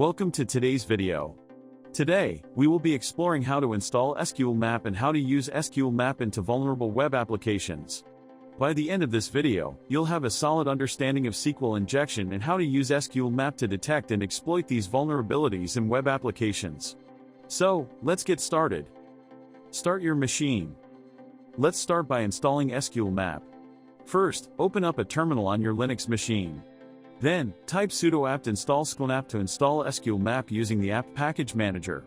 Welcome to today's video. Today, we will be exploring how to install SQLMap and how to use SQLMap into vulnerable web applications. By the end of this video, you'll have a solid understanding of SQL injection and how to use SQLMap to detect and exploit these vulnerabilities in web applications. So, let's get started. Start your machine. Let's start by installing SQLMap. First, open up a terminal on your Linux machine. Then, type sudo apt install SQLMap to install SQLMap using the apt package manager.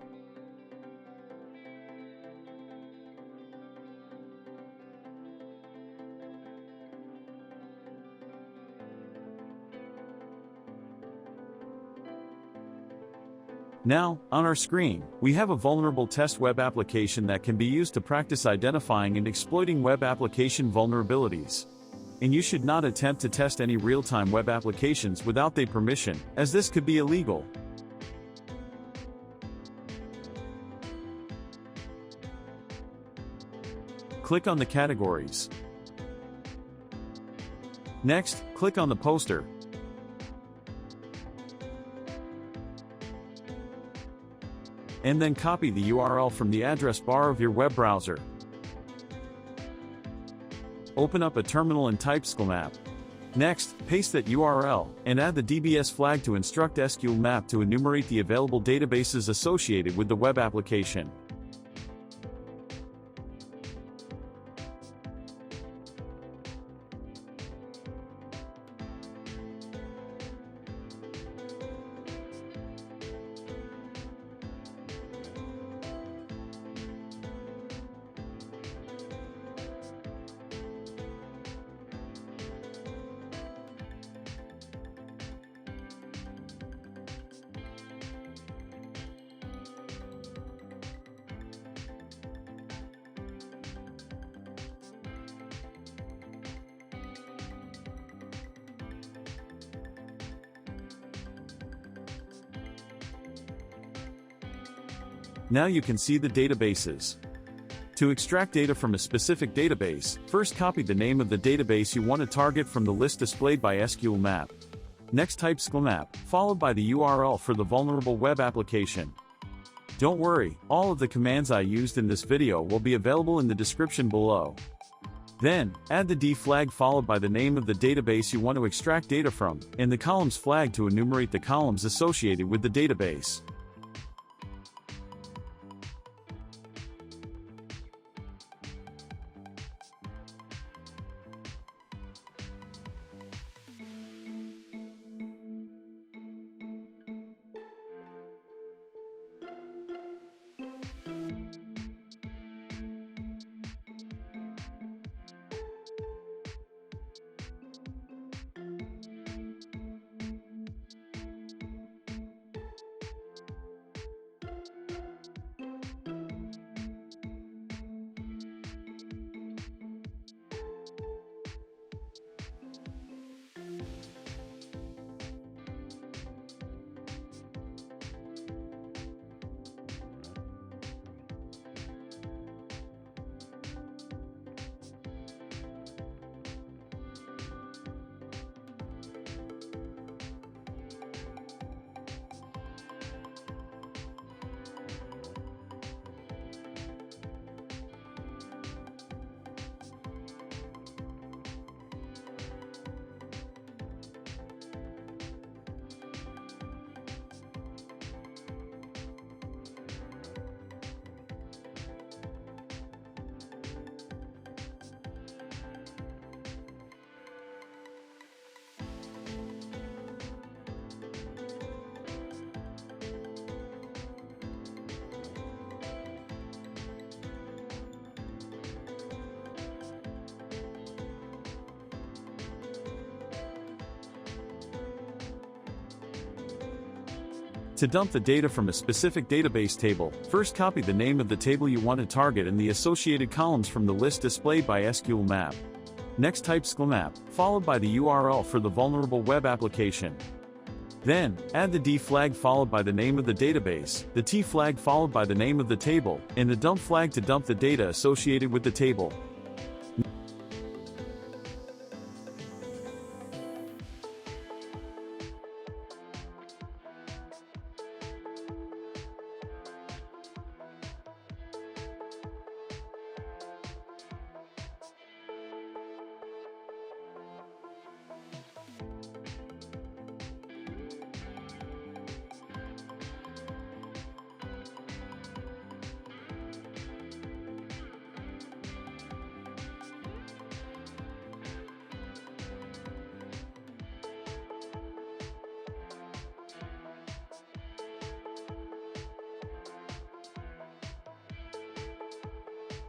Now, on our screen, we have a vulnerable test web application that can be used to practice identifying and exploiting web application vulnerabilities. And you should not attempt to test any real-time web applications without their permission, as this could be illegal. Click on the categories. Next, click on the poster. And then copy the URL from the address bar of your web browser. Open up a terminal and type SQLMap. Next, paste that URL, and add the DBS flag to instruct SQLMap to enumerate the available databases associated with the web application. Now you can see the databases. To extract data from a specific database, first copy the name of the database you want to target from the list displayed by SQLMap. Next type SQLMap, followed by the URL for the vulnerable web application. Don't worry, all of the commands I used in this video will be available in the description below. Then, add the D flag followed by the name of the database you want to extract data from, and the columns flag to enumerate the columns associated with the database. To dump the data from a specific database table, first copy the name of the table you want to target and the associated columns from the list displayed by SQLMap. Next type SQLMap, followed by the URL for the vulnerable web application. Then, add the D flag followed by the name of the database, the T flag followed by the name of the table, and the dump flag to dump the data associated with the table.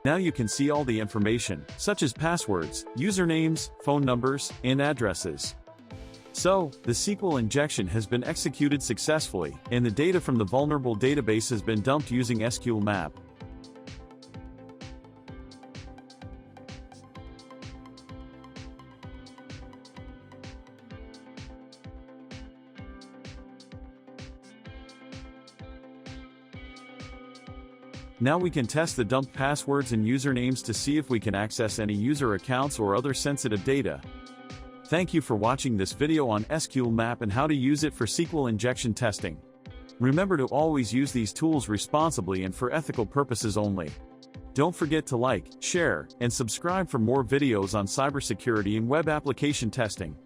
Now you can see all the information, such as passwords, usernames, phone numbers, and addresses. So, the SQL injection has been executed successfully, and the data from the vulnerable database has been dumped using SQLMap. Now we can test the dumped passwords and usernames to see if we can access any user accounts or other sensitive data. Thank you for watching this video on SQLMap and how to use it for SQL injection testing. Remember to always use these tools responsibly and for ethical purposes only. Don't forget to like, share, and subscribe for more videos on cybersecurity and web application testing.